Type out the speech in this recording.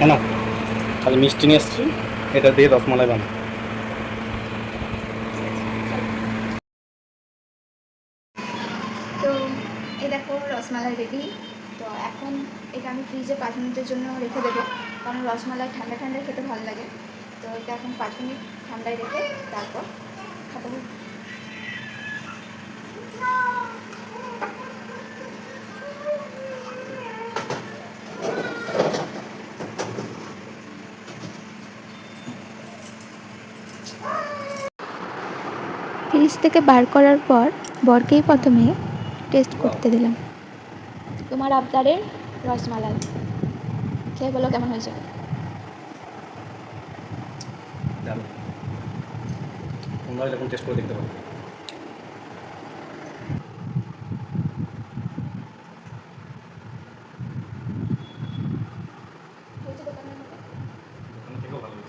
কেন খালি মিষ্টি নিয়ে এসছি, এটা দিয়ে রসমালাই বানাবো। তো এই দেখো রসমালাই রেডি। তো এখন এটা আমি ফ্রিজে 5 মিনিটের জন্য রেখে দেবো, কারণ রসমালাই ঠান্ডা ঠান্ডা খেতে ভালো লাগে। তো এটা এখন 5 মিনিট ঠান্ডায় রেখে তারপর খাবো। ফ্রিজ থেকে বার করার পর বরকেই প্রথমে টেস্ট করতে দিলাম। তোমার আবদারের রসমালাই খেয়ে বলো কেমন হয়েছে। জানো তোমরা যখন টেস্ট করে দেখতে পারো। দোকানের থেকেও ভালো।